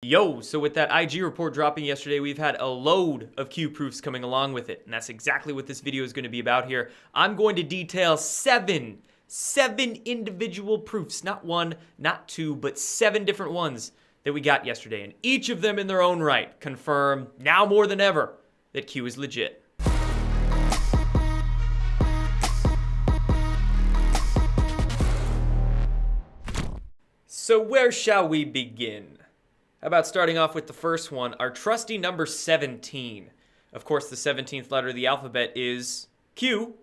Yo, so with that IG report dropping yesterday, we've had a load of Q proofs coming along with it, and that's exactly what this video is going to be about here. I'm going to detail seven individual proofs, not one, not two, but 7 different ones that we got yesterday, and each of them in their own right confirm, now more than ever, that Q is legit. So where shall we begin? How about starting off with the first one, our trusty number 17. Of course, the 17th letter of the alphabet is Q,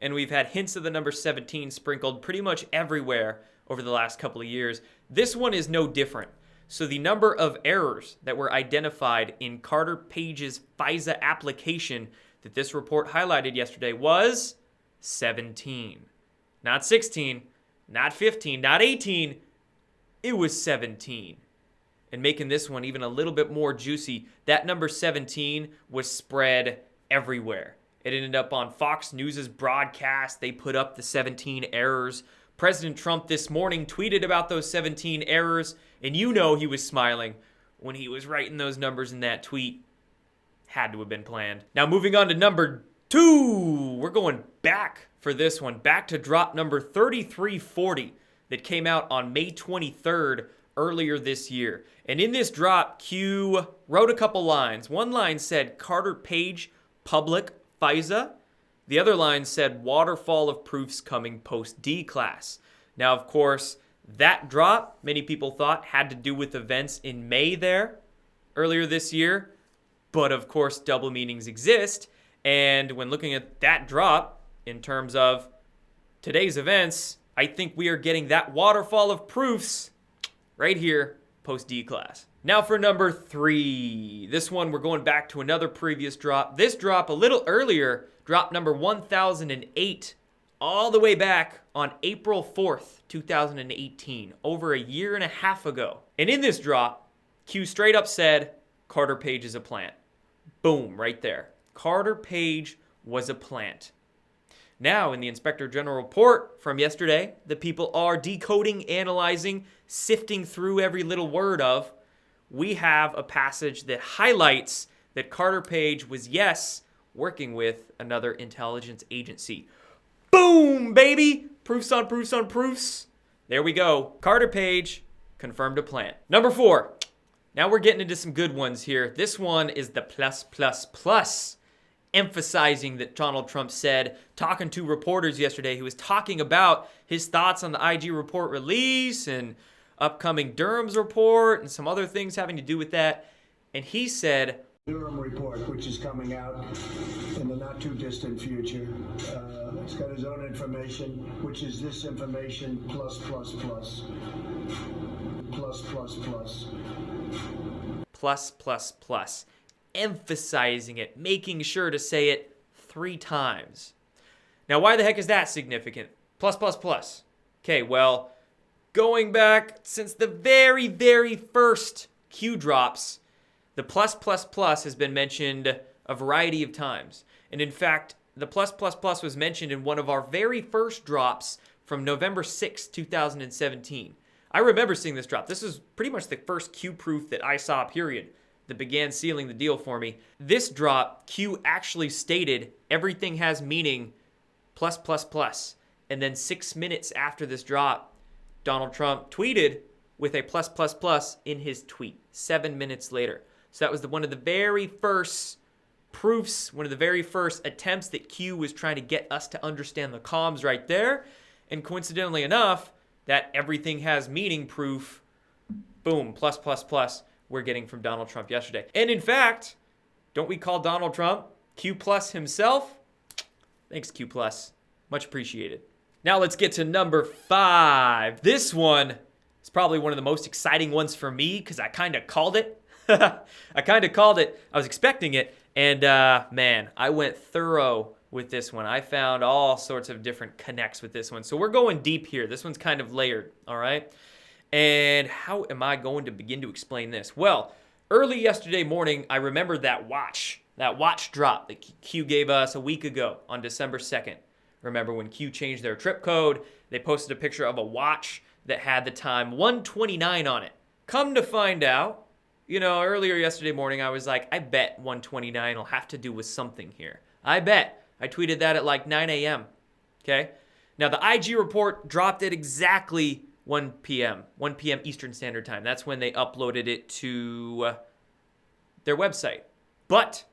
and we've had hints of the number 17 sprinkled pretty much everywhere over the last couple of years. This one is no different. So the number of errors that were identified in Carter Page's FISA application that this report highlighted yesterday was 17. Not 16, not 15, not 18, it was 17. And making this one even a little bit more juicy, that number 17 was spread everywhere. It ended up on Fox News' broadcast. They put up the 17 errors. President Trump this morning tweeted about those 17 errors, and you know he was smiling when he was writing those numbers in that tweet. Had to have been planned. Now moving on to number 2. We're going back for this one, back to drop number 3340 that came out on May 23rd earlier this year. And in this drop, Q wrote a couple lines. One line said, Carter Page, public, FISA. The other line said, waterfall of proofs coming post-D class. Now, of course, that drop, many people thought, had to do with events in May there, earlier this year. But, of course, double meanings exist. And when looking at that drop, in terms of today's events, I think we are getting that waterfall of proofs right here, post-D class. Now for number 3. This one, we're going back to another previous drop. This drop a little earlier, drop number 1008, all the way back on April 4th, 2018, over a year and a half ago. And in this drop, Q straight up said, Carter Page is a plant. Boom, right there. Carter Page was a plant. Now, in the Inspector General report from yesterday, the people are decoding, analyzing, sifting through every little word of, we have a passage that highlights that Carter Page was, yes, working with another intelligence agency. Boom, baby! Proofs on proofs on proofs. There we go. Carter Page confirmed a plant. Number 4. Now we're getting into some good ones here. This one is the plus, emphasizing that Donald Trump said, talking to reporters yesterday, he was talking about his thoughts on the IG report release and upcoming Durham's report and some other things having to do with that. And he said, Durham report, which is coming out in the not too distant future. It's got his own information, which is this information plus, plus, plus. Plus, plus, plus. Plus, plus, plus. Emphasizing it, making sure to say it 3 times. Now, why the heck is that significant? Plus, plus, plus. Okay, well, going back since the very, very first Q drops, the plus, plus, plus has been mentioned a variety of times. And in fact, the plus, plus, plus was mentioned in one of our very first drops from November 6, 2017. I remember seeing this drop. This is pretty much the first Q proof that I saw, period, that began sealing the deal for me. This drop, Q actually stated everything has meaning plus, plus, plus. And then 6 minutes after this drop, Donald Trump tweeted with a plus, plus, plus in his tweet 7 minutes later. So that was one of the very first proofs, one of the very first attempts that Q was trying to get us to understand the comms right there. And coincidentally enough, that everything has meaning proof, boom, plus, plus, plus, we're getting from Donald Trump yesterday. And in fact, don't we call Donald Trump Q plus himself? Thanks, Q plus. Much appreciated. Now let's get to number 5. This one is probably one of the most exciting ones for me because I kind of called it. I kind of called it. I was expecting it. And man, I went thorough with this one. I found all sorts of different connects with this one. So we're going deep here. This one's kind of layered, all right? And how am I going to begin to explain this? Well, early yesterday morning, I remembered that watch drop that Q gave us a week ago on December 2nd. Remember when Q changed their trip code, they posted a picture of a watch that had the time 1:29 on it. Come to find out, earlier yesterday morning, I was like, I bet 129 will have to do with something here. I bet. I tweeted that at like 9 a.m. Okay? Now, the IG report dropped at exactly 1 p.m. Eastern Standard Time. That's when they uploaded it to their website. But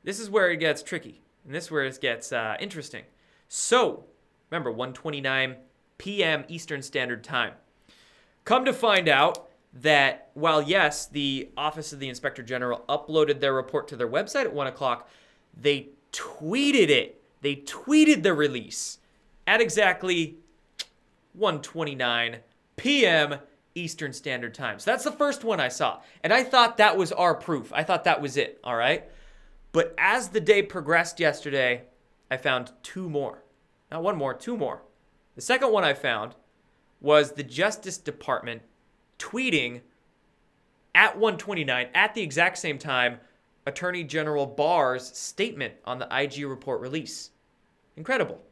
this is where it gets tricky. And this is where it gets interesting. So, remember, 1:29 p.m. Eastern Standard Time. Come to find out that while, yes, the Office of the Inspector General uploaded their report to their website at 1 o'clock, they tweeted it. They tweeted the release at exactly 1:29 p.m. Eastern Standard Time. So that's the first one I saw. And I thought that was our proof. I thought that was it, all right? But as the day progressed yesterday, I found two more. Not one more, two more. The second one I found was the Justice Department tweeting at 1:29, at the exact same time, Attorney General Barr's statement on the IG report release. Incredible.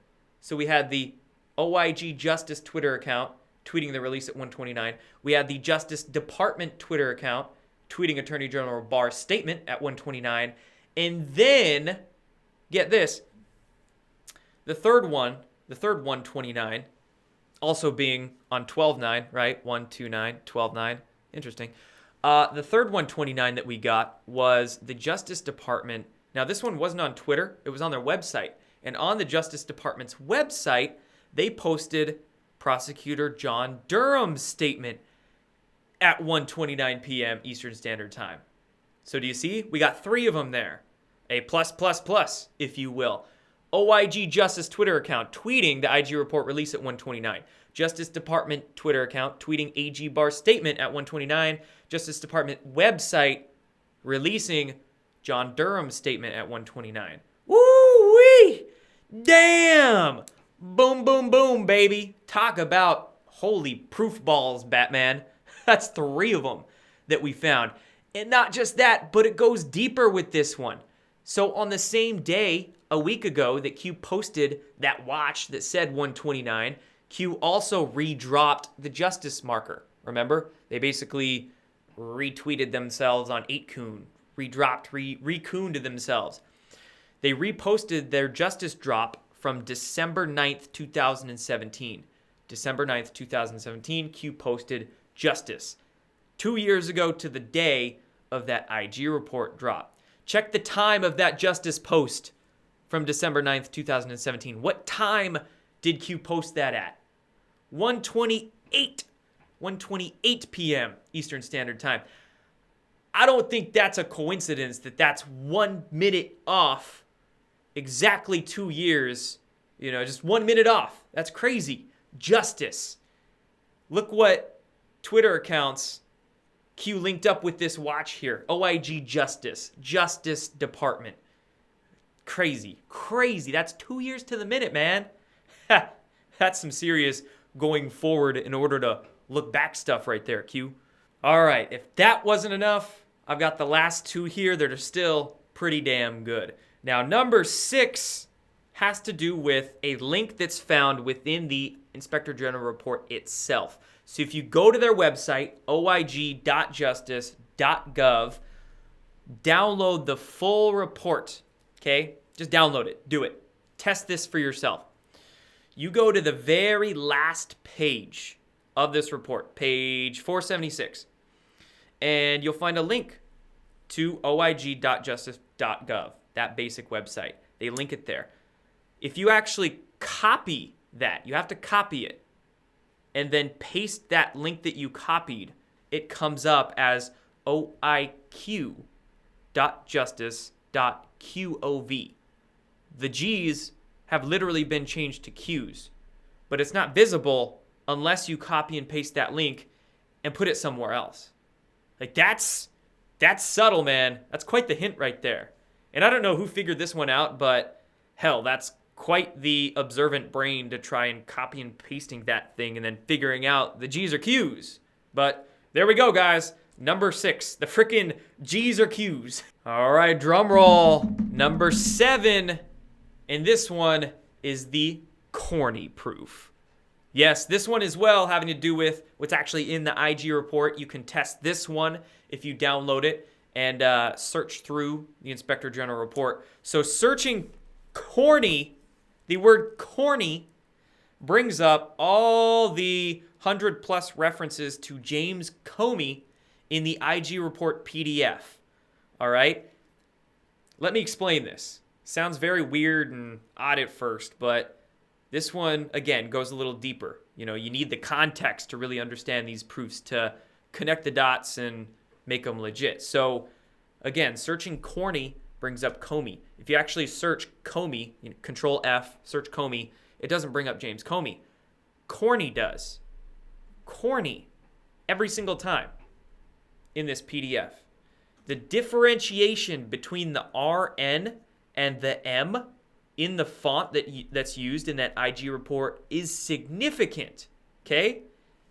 So we had the OIG Justice Twitter account tweeting the release at 1:29. We had the Justice Department Twitter account tweeting Attorney General Barr's statement at 1:29. And then, get this, the third 1:29, also being on 12/9, right? 1:29, 12/9. Interesting. The third 1:29 that we got was the Justice Department. Now, this one wasn't on Twitter. It was on their website. And on the Justice Department's website, they posted Prosecutor John Durham's statement at 1:29 p.m. Eastern Standard Time. So do you see? We got three of them there. A plus, plus, plus, if you will. OIG Justice Twitter account tweeting the IG report release at 1:29. Justice Department Twitter account tweeting AG Barr's statement at 1:29. Justice Department website releasing John Durham's statement at 1:29. Woo-wee! Damn! Boom, boom, boom, baby. Talk about holy proof balls, Batman. That's three of them that we found. And not just that, but it goes deeper with this one. So on the same day, a week ago, that Q posted that watch that said 1:29, Q also redropped the justice marker. Remember? They basically retweeted themselves on 8kun, recooned themselves. They reposted their justice drop from December 9th, 2017. December 9th, 2017, Q posted justice. 2 years ago to the day of that IG report drop. Check the time of that justice post from December 9th, 2017. What time did Q post that at? 1:28 p.m. Eastern Standard Time. I don't think that's a coincidence that that's 1 minute off exactly 2 years. Just 1 minute off. That's crazy. Justice. Look what Twitter accounts Q linked up with this watch here. OIG Justice. Justice Department. Crazy. Crazy. That's 2 years to the minute, man. That's some serious going forward in order to look back stuff right there, Q. All right. If that wasn't enough, I've got the last two here that are still pretty damn good. Now, number 6 has to do with a link that's found within the Inspector General report itself. So if you go to their website, oig.justice.gov, download the full report, okay? Just download it. Do it. Test this for yourself. You go to the very last page of this report, page 476, and you'll find a link to oig.justice.gov, that basic website. They link it there. If you actually copy that, you have to copy it, and then paste that link that you copied, it comes up as oiq.justice.qov. The G's have literally been changed to Q's, but it's not visible unless you copy and paste that link and put it somewhere else. Like that's subtle, man. That's quite the hint right there. And I don't know who figured this one out, but hell, that's quite the observant brain to try and copy and pasting that thing and then figuring out the G's or Q's. But there we go, guys. Number 6, the frickin' G's or Q's. All right, drum roll. Number 7, and this one is the corny proof. Yes, this one as well, having to do with what's actually in the IG report. You can test this one if you download it and search through the Inspector General report. So searching corny, the word corny brings up all the 100+ references to James Comey in the IG report PDF. All right? Let me explain this. Sounds very weird and odd at first, but this one, again, goes a little deeper. You know, you need the context to really understand these proofs to connect the dots and make them legit. So, again, searching corny brings up Comey. If you actually search Comey, Control F, search Comey, it doesn't bring up James Comey. Corny does. Corny. Every single time in this PDF. The differentiation between the RN and the M in the font that's used in that IG report is significant, okay?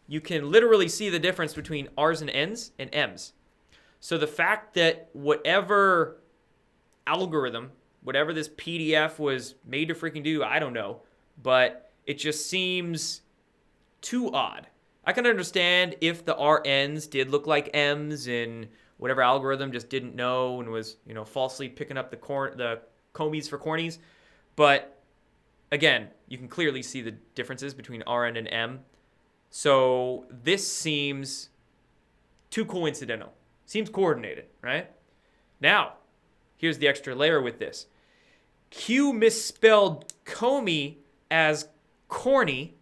You can literally see the difference between R's and N's and M's. So the fact that whatever algorithm, whatever this PDF was made to freaking do, I don't know, but it just seems too odd. I can understand if the RNs did look like M's and whatever algorithm just didn't know and was, falsely picking up the Comeys for cornies. But again, you can clearly see the differences between RN and M. So this seems too coincidental. Seems coordinated, right? Now, here's the extra layer with this. Q misspelled Comey as corny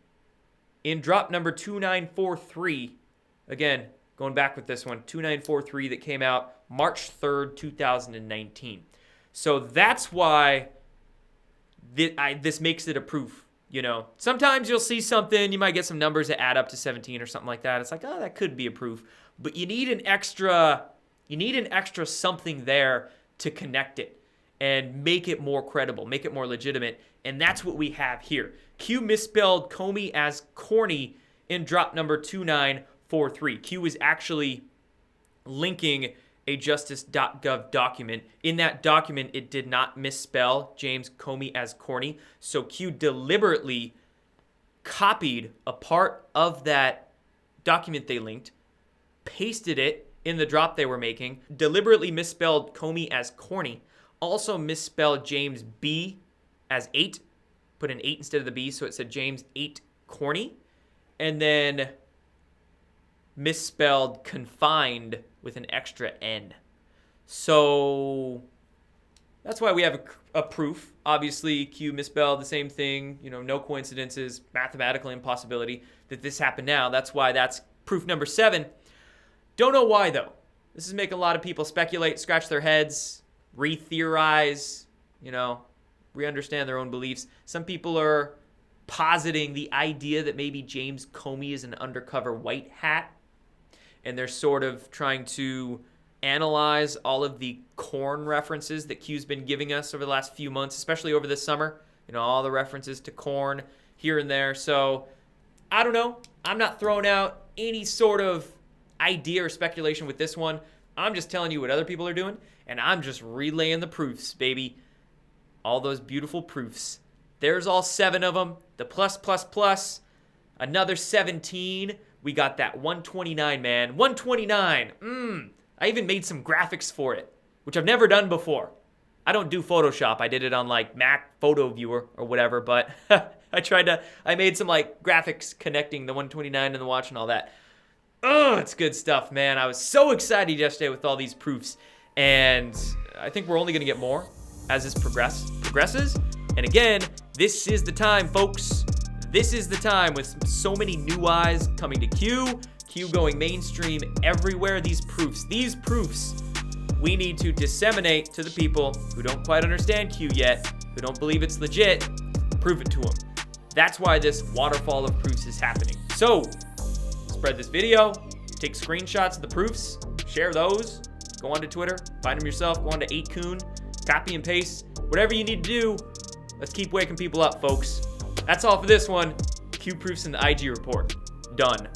in drop number 2943. Again, going back with this one, 2943 that came out March 3rd, 2019. So that's why this makes it a proof. Sometimes you'll see something, you might get some numbers that add up to 17 or something like that. It's like, oh, that could be a proof. But you need an extra something there to connect it and make it more credible, make it more legitimate. And that's what we have here. Q misspelled Comey as corny in drop number 2943. Q is actually linking a justice.gov document. In that document, it did not misspell James Comey as corny. So Q deliberately copied a part of that document they linked, pasted it in the drop they were making, deliberately misspelled Comey as corny, also misspelled James B as 8, put an 8 instead of the B, so it said James 8 corny, and then misspelled confined with an extra N. So that's why we have a proof. Obviously, Q misspelled the same thing. No coincidences, mathematical impossibility that this happened now. That's why that's proof number 7. Don't know why, though. This is making a lot of people speculate, scratch their heads, re-theorize, re-understand their own beliefs. Some people are positing the idea that maybe James Comey is an undercover white hat, and they're sort of trying to analyze all of the corn references that Q's been giving us over the last few months, especially over this summer. All the references to corn here and there. So, I don't know. I'm not throwing out any sort of idea or speculation with this one. I'm just telling you what other people are doing, and I'm just relaying the proofs, baby. All those beautiful proofs. There's all 7 of them. The plus, another 17. We got that 129, man. 129. I even made some graphics for it, which I've never done before. I don't do Photoshop. I did it on Mac Photo Viewer or whatever, but I made some graphics connecting the 129 and the watch and all that. Oh, it's good stuff, man. I was so excited yesterday with all these proofs, and I think we're only going to get more as this progresses. And again, this is the time, folks. This is the time with so many new eyes coming to Q going mainstream everywhere. These proofs, we need to disseminate to the people who don't quite understand Q yet, who don't believe it's legit. Prove it to them. That's why this waterfall of proofs is happening. So, spread this video, take screenshots of the proofs, share those, go onto Twitter, find them yourself, go onto 8kun, copy and paste, whatever you need to do. Let's keep waking people up, folks. That's all for this one. Q proofs in the IG report. Done.